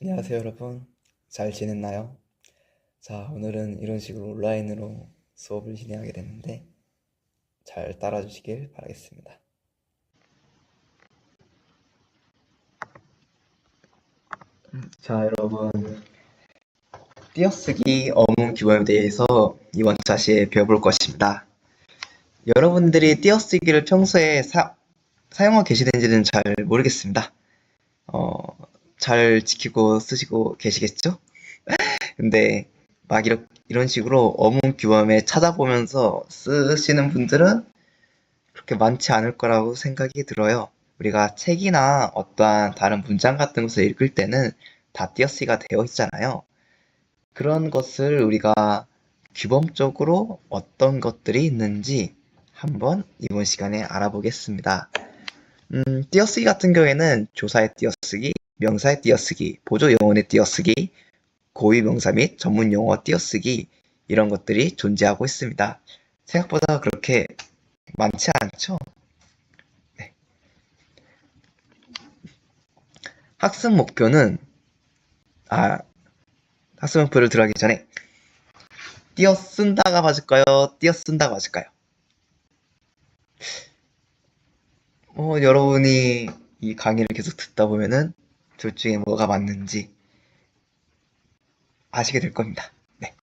안녕하세요, 여러분. 잘 지냈나요? 자, 오늘은 이런 식으로 온라인으로 수업을 진행하게 됐는데 잘 따라주시길 바라겠습니다. 자, 여러분. 띄어쓰기 어문 규범에 대해서 이번 차시에 배워볼 것입니다. 여러분들이 띄어쓰기를 평소에 사용하고 계시는지는 잘 모르겠습니다. 어, 잘 지키고 쓰시고 계시겠죠? 근데 막 이런 식으로 어문 규범에 찾아보면서 쓰시는 분들은 그렇게 많지 않을 거라고 생각이 들어요. 우리가 책이나 어떠한 다른 문장 같은 것을 읽을 때는 다 띄어쓰기가 되어 있잖아요. 그런 것을 우리가 규범적으로 어떤 것들이 있는지 한번 이번 시간에 알아보겠습니다. 띄어쓰기 같은 경우에는 조사의 띄어쓰기, 명사의 띄어쓰기, 보조 영혼의 띄어쓰기, 고유 명사 및 전문 용어 띄어쓰기 이런 것들이 존재하고 있습니다. 생각보다 그렇게 많지 않죠? 네. 학습 목표는 아, 학습 목표를 들어가기 전에 띄어 쓴다가 맞을까요? 띄어 쓴다가 맞을까요? 여러분이 이 강의를 계속 듣다 보면은 둘 중에 뭐가 맞는지 아시게 될 겁니다. 네.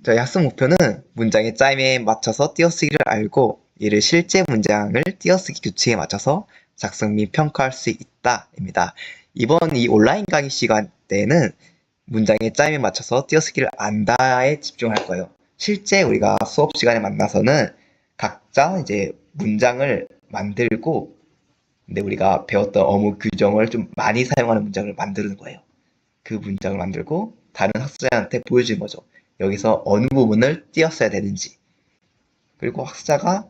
저희 학습 목표는 문장의 짜임에 맞춰서 띄어쓰기를 알고 이를 실제 문장을 띄어쓰기 규칙에 맞춰서 작성 및 평가할 수 있다입니다. 이번 이 온라인 강의 시간 때는 문장의 짜임에 맞춰서 띄어쓰기를 안다에 집중할 거예요. 실제 우리가 수업 시간에 만나서는 각자 이제 문장을 만들고, 근데 우리가 배웠던 어무 규정을 좀 많이 사용하는 문장을 만드는 거예요. 그 문장을 만들고 다른 학생한테 보여주는 거죠. 여기서 어느 부분을 띄었어야 되는지. 그리고 학자가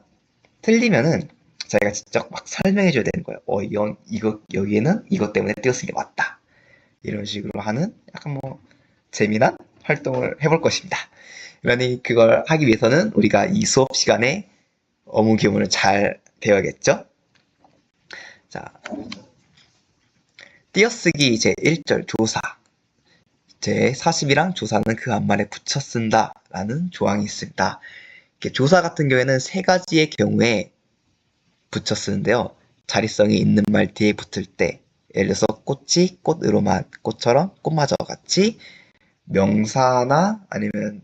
틀리면은 자기가 직접 막 설명해 줘야 되는 거예요. 여기에는 이것 때문에 띄었으는 게 맞다. 이런 식으로 하는 약간 뭐 재미난 활동을 해볼 것입니다. 그러니 그걸 하기 위해서는 우리가 이 수업 시간에 어문 기문을 잘 배워야겠죠? 자, 띄어쓰기 제1절 조사. 제40이랑 조사는 그 앞말에 붙여 쓴다라는 조항이 있습니다. 조사 같은 경우에는 세 가지의 경우에 붙여 쓰는데요. 자리성이 있는 말 뒤에 붙을 때, 예를 들어서 꽃이 꽃으로만, 꽃처럼 꽃마저 같이 명사나 아니면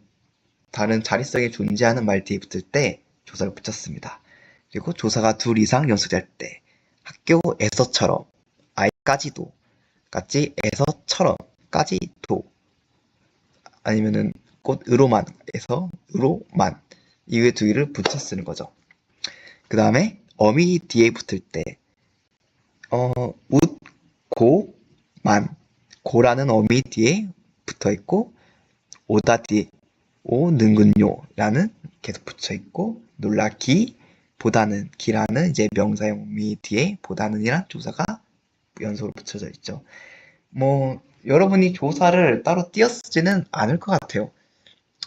다른 자리성이 존재하는 말 뒤에 붙을 때 조사를 붙였습니다. 그리고 조사가 둘 이상 연속될 때 학교에서처럼 아이까지도 같이 에서처럼까지도 아니면은 꽃으로만 에서 으로만 이외 두 개를 붙여 쓰는 거죠. 그 다음에 어미 뒤에 붙을 때 웃고만 고라는 어미 뒤에 붙어 있고 오다 뒤에 오는군요라는 계속 붙여 있고 놀라기 보다는 기라는 이제 명사형 미 뒤에 보다는이란 조사가 연속으로 붙여져 있죠. 뭐 여러분이 조사를 따로 띄어쓰지는 않을 것 같아요.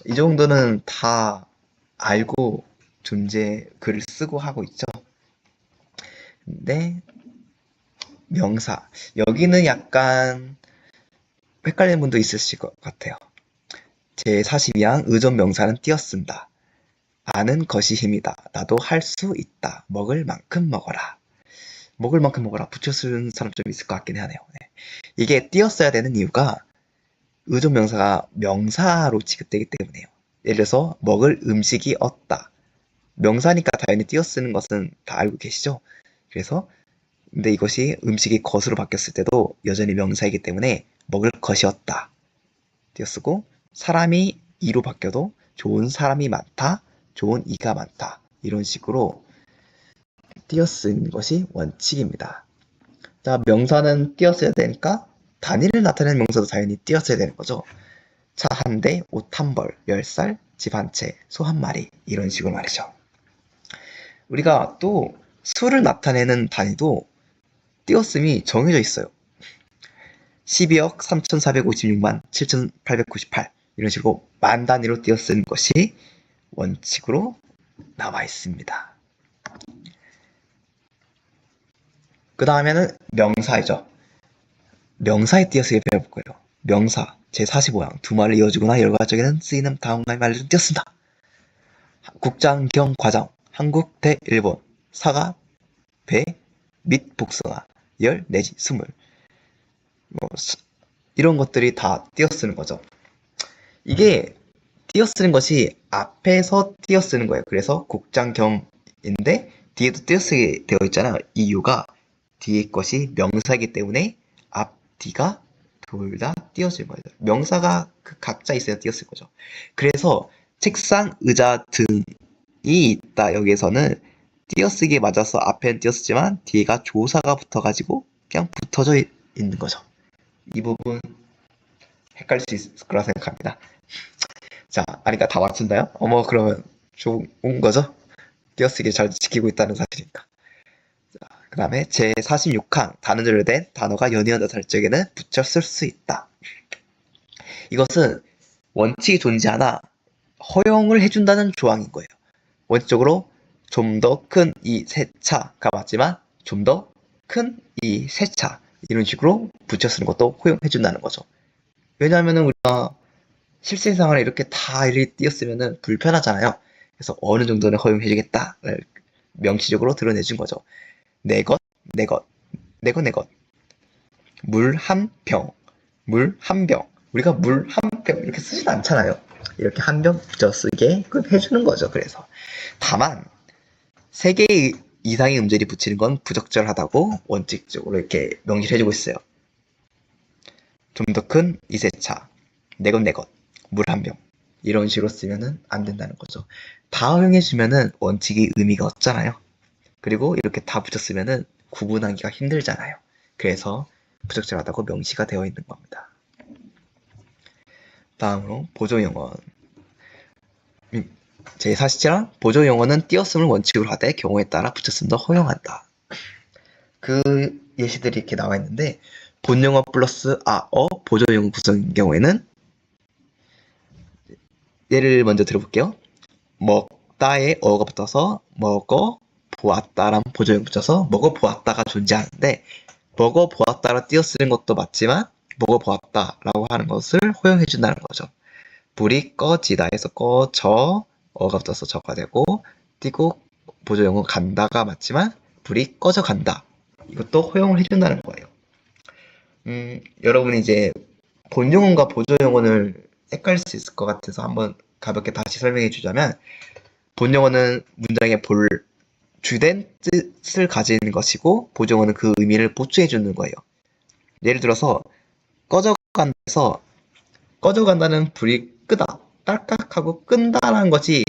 이 정도는 다 알고 글을 쓰고 하고 있죠. 근데 명사 여기는 약간 헷갈리는 분도 있으실 것 같아요. 제42항 의존 명사는 띄어쓴다. 아는 것이 힘이다. 나도 할 수 있다. 먹을 만큼 먹어라. 먹을 만큼 먹어라. 붙여 쓰는 사람 좀 있을 것 같긴 하네요. 네. 이게 띄어써야 되는 이유가 의존 명사가 명사로 취급되기 때문에요. 예를 들어서 먹을 음식이 없다. 명사니까 당연히 띄어쓰는 것은 다 알고 계시죠? 그래서 근데 이것이 음식이 것으로 바뀌었을 때도 여전히 명사이기 때문에 먹을 것이었다. 띄어쓰고 사람이 이로 바뀌어도 좋은 사람이 많다. 좋은 이가 많다. 이런 식으로 띄어쓰는 것이 원칙입니다. 자, 명사는 띄어써야 되니까 단위를 나타내는 명사도 당연히 띄어써야 되는 거죠. 차 한 대, 옷 한 벌, 10살, 집 한 채, 소 한 마리 이런 식으로 말이죠. 우리가 또 수를 나타내는 단위도 띄어쓰기 정해져 있어요. 12억 3,456만 7,898 이런 식으로 만 단위로 띄어쓰는 것이 원칙으로 나와 있습니다. 그 다음에는 명사이죠. 명사에 띄어쓰기 배워볼 거예요. 명사 제45항 두 말을 이어주거나 열과적에는 쓰이는 다음과의 말들은 띄었습니다. 국장, 경, 과장, 한국, 대, 일본, 사과, 배, 및 복숭아, 열 내지 스물 뭐, 이런 것들이 다 띄어쓰는 거죠. 이게 띄어쓰는 것이 앞에서 띄어쓰는 거예요. 그래서 국장경인데 뒤에도 띄어쓰게 되어 있잖아요. 이유가 뒤에 것이 명사이기 때문에 앞, 뒤가 둘 다 띄어질 거예요. 명사가 그 각자 있어야 띄어쓸 거죠. 그래서 책상, 의자 등이 있다. 여기에서는 띄어쓰기에 맞아서 앞에는 띄어쓰지만 뒤에가 조사가 붙어가지고 그냥 붙어져 있는 거죠. 이 부분 헷갈릴 수 있을 거라 생각합니다. 자, 아니까 다 맞춘다요? 어머, 그러면 좋은 거죠? 띄어쓰기 잘 지키고 있다는 사실이니까. 그 다음에 제46항 단어절로 된 단어가 연이어서 달 적에는 붙여 쓸 수 있다. 이것은 원칙이 존재하나 허용을 해준다는 조항인 거예요. 원칙적으로 좀 더 큰 이 세차가 맞지만 좀 더 큰 이 세차 이런 식으로 붙여 쓰는 것도 허용해준다는 거죠. 왜냐하면 우리가 실생활에 이렇게 다 이렇게 띄었으면 불편하잖아요. 그래서 어느 정도는 허용해주겠다를 명시적으로 드러내준 거죠. 내 것, 내 것, 내 것, 내 것. 물 한 병, 물 한 병. 우리가 물 한 병 이렇게 쓰진 않잖아요. 이렇게 한 병 붙여 쓰게 해주는 거죠. 그래서 다만 3개 이상의 음절이 붙이는 건 부적절하다고 원칙적으로 이렇게 명시를 해주고 있어요. 좀 더 큰 이세차, 내 것, 내 것, 물 한 병. 이런 식으로 쓰면은 안 된다는 거죠. 다 허용해주면은 원칙이 의미가 없잖아요. 그리고 이렇게 다 붙였으면은 구분하기가 힘들잖아요. 그래서 부적절하다고 명시가 되어 있는 겁니다. 다음으로 보조용언. 제47항 보조용언은 띄었음을 원칙으로 하되 경우에 따라 붙였음도 허용한다. 그 예시들이 이렇게 나와 있는데 본용어 플러스 보조용어 구성인 경우에는 예를 먼저 들어볼게요. 먹다에 어가 붙어서 먹어 보았다라는 보조용 붙여서 먹어 보았다가 존재하는데 먹어 보았다라 띄어쓰는 것도 맞지만 먹어 보았다라고 하는 것을 허용해 준다는 거죠. 불이 꺼지다 해서 꺼져 어가 붙어서 저가 되고 띄고 보조용어 간다가 맞지만 불이 꺼져 간다. 이것도 허용을 해준다는 거예요. 여러분이 이제 본용어과 보조용어를 헷갈릴 수 있을 것 같아서 한번 가볍게 다시 설명해 주자면 본용어는 문장의 주된 뜻을 가진 것이고 보조어는 그 의미를 보충해 주는 거예요. 예를 들어서 꺼져간다에서 꺼져간다는 불이 끄다, 딸깍하고 끈다라는 것이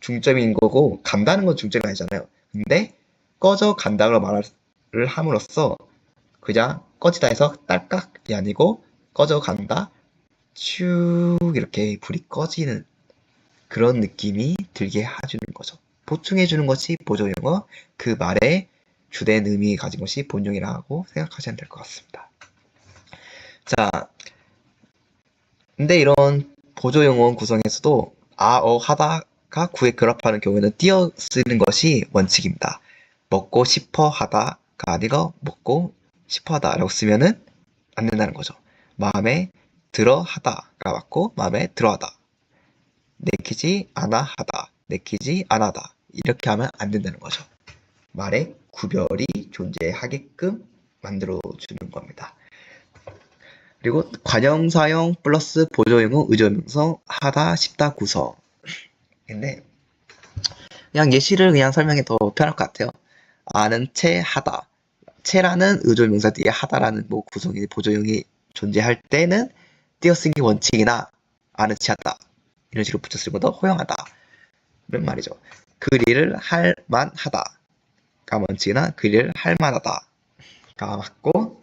중점인 거고 간다는 건 중점이 아니잖아요. 근데 꺼져간다고 말을 함으로써 그냥 꺼지다 해서 딸깍이 아니고 꺼져간다 쭉 이렇게 불이 꺼지는 그런 느낌이 들게 해주는 거죠. 보충해주는 것이 보조용어, 그 말의 주된 의미 가진 것이 본용이라고 생각하시면 될 것 같습니다. 자, 근데 이런 보조용어 구성에서도 하다가 구에 결합하는 경우에는 띄어 쓰는 것이 원칙입니다. 먹고 싶어 하다가 아니고 먹고 싶어 하다라고 쓰면은 안 된다는 거죠. 마음에 들어 하다가 맞고 마음에 들어 하다. 내키지 않아 하다, 내키지 않아다 이렇게 하면 안 된다는 거죠. 말에 구별이 존재하게끔 만들어주는 겁니다. 그리고 관형사형 플러스 보조용어 의조명성 하다 싶다 구성. 근데 그냥 예시를 그냥 설명해 더 편할 것 같아요. 아는 채 하다. 채라는 의조명사 뒤에 하다라는 뭐 구성이 보조용이 존재할 때는 띄어쓰기 원칙이나 아는 채 하다 이런 식으로 붙여 쓰는 것도 허용하다. 이런 말이죠. 그 일을 할 만하다가 원칙이나 그 일을 할 만하다가 맞고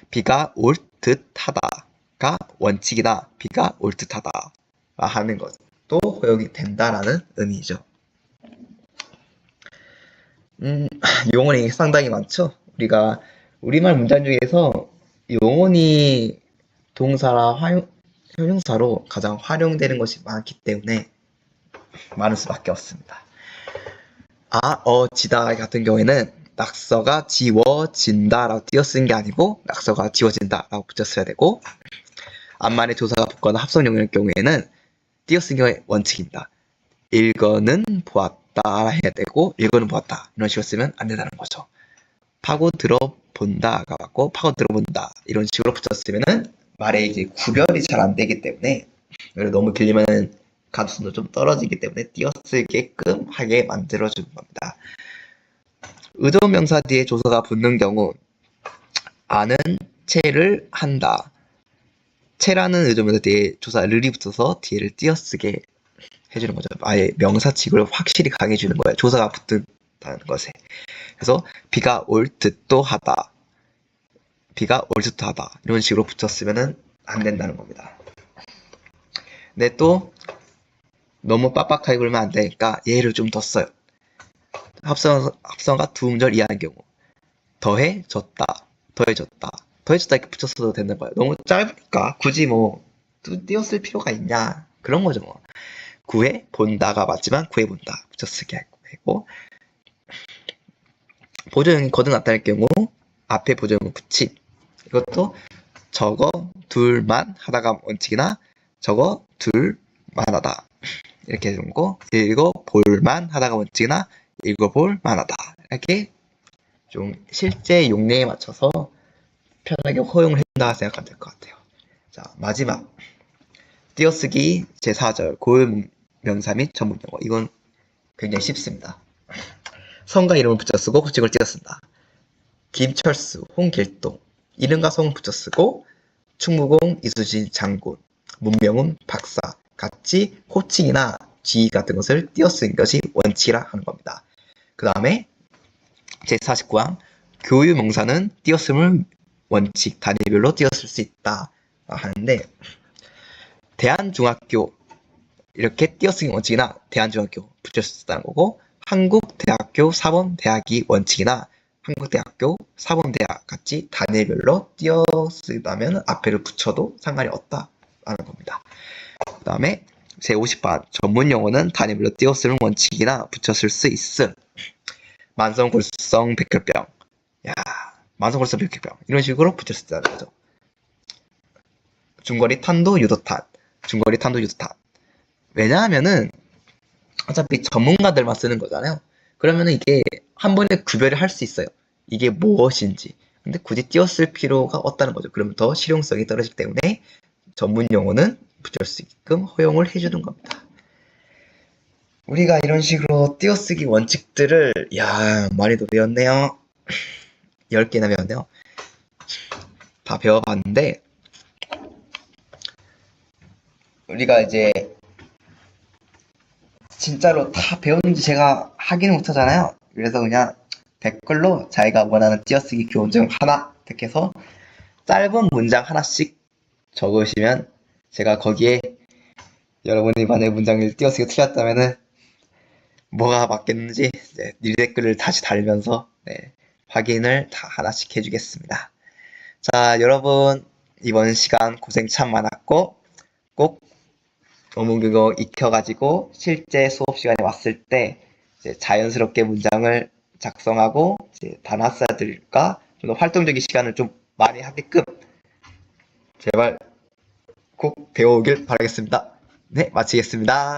비가 올 듯하다가 원칙이나 비가 올 듯하다 하는 것도 허용이 된다라는 의미죠. 용언이 상당히 많죠. 우리가 우리말 문장 중에서 용언이 동사나 형용사로 가장 활용되는 것이 많기 때문에 많을 수밖에 없습니다. 지다 같은 경우에는 낙서가 지워진다라고 띄어쓴 게 아니고 낙서가 지워진다라고 붙였어야 되고, 앞말에 조사가 붙거나 합성용일 경우에는 띄어쓴 경우의 원칙입니다. 읽어는 보았다 해야 되고 읽어는 보았다 이런 식으로 쓰면 안 된다는 거죠. 파고 들어본다가 맞고 파고 들어본다 이런 식으로 붙였으면은 말에 이제 구별이 잘 안 되기 때문에, 너무 길리면 가독성도 좀 떨어지기 때문에 띄어쓰게끔 하게 만들어주는 겁니다. 의존명사 뒤에 조사가 붙는 경우 아는 채를 한다. 채라는 의존명사 뒤에 조사 르이 붙어서 뒤를 띄어쓰게 해주는 거죠. 아예 명사칙을 확실히 강해주는 거예요. 조사가 붙는다는 것에. 그래서 비가 올 듯도 하다. 비가 올 듯도 하다. 이런 식으로 붙였으면 안 된다는 겁니다. 근데 또 너무 빡빡하게 굴면 안 되니까 예를 좀 더 써요. 합성어가 두 음절 이하인 경우 더해졌다, 더해졌다, 더해졌다 이렇게 붙였어도 되는 거예요. 너무 짧으니까 굳이 뭐 띄어쓸 필요가 있냐 그런 거죠. 뭐 구해 본다가 맞지만 구해 본다 붙여쓰기 하고, 보조형이 거듭 나타날 경우 앞에 보조형을 붙임. 이것도 저거 둘만 하다가 원칙이나 저거 둘만 하다 이렇게 해주는 거, 읽어볼만 하다가 원칙이나 읽어볼만 하다 이렇게 좀 실제 용례에 맞춰서 편하게 허용을 해준다 생각하면 될 것 같아요. 자, 마지막 띄어쓰기 제4절 고유 명사 및 전문 용어. 이건 굉장히 쉽습니다. 성과 이름을 붙여쓰고 호칭을 띄어쓴다. 김철수, 홍길동, 이름과 성을 붙여쓰고 충무공, 이수진 장군, 문명훈 박사 같이 호칭이나 지위 같은 것을 띄어쓰는 것이 원칙이라 하는 겁니다. 그 다음에 제49항 교유 명사는 띄어쓰는 원칙 단위별로 띄어쓸 수 있다 하는데, 대한중학교 이렇게 띄어쓰기 원칙이나 대한중학교 붙일 수 있다는 거고, 한국대학교 사범대학이 원칙이나 한국대학교 사범대학 같이 단위별로 띄어쓰다면 앞에를 붙여도 상관이 없다라는 겁니다. 그 다음에 제50반 전문용어는 단위별로 띄어쓰는 원칙이나 붙였을 수 있음. 만성골수성 백혈병, 만성골수성 백혈병 이런 식으로 붙였을 때는 거죠. 중거리 탄도 유도탄, 중거리 탄도 유도탄. 왜냐하면은 어차피 전문가들만 쓰는 거잖아요. 그러면은 이게 한 번에 구별을 할 수 있어요. 이게 무엇인지. 근데 굳이 띄어쓸 필요가 없다는 거죠. 그러면 더 실용성이 떨어지기 때문에 전문 용어는 붙일 수 있게끔 허용을 해주는 겁니다. 우리가 이런 식으로 띄어쓰기 원칙들을 많이도 배웠네요. 10개나 배웠네요. 다 배워봤는데 우리가 이제 진짜로 다 배웠는지 제가 확인을 못하잖아요. 그래서 그냥 댓글로 자기가 원하는 띄어쓰기 교훈 중 하나 택해서 짧은 문장 하나씩 적으시면 제가 거기에 여러분이 만약에 문장을 띄어쓰기 틀렸다면은 뭐가 맞겠는지 일 댓글을 다시 달면서 확인을 다 하나씩 해주겠습니다. 자, 여러분 이번 시간 고생 참 많았고 꼭 어묵이거 익혀가지고 실제 수업 시간에 왔을 때 이제 자연스럽게 문장을 작성하고 이제 단합사들과 좀 더 활동적인 시간을 좀 많이 하게끔 제발 꼭 배워오길 바라겠습니다. 네, 마치겠습니다.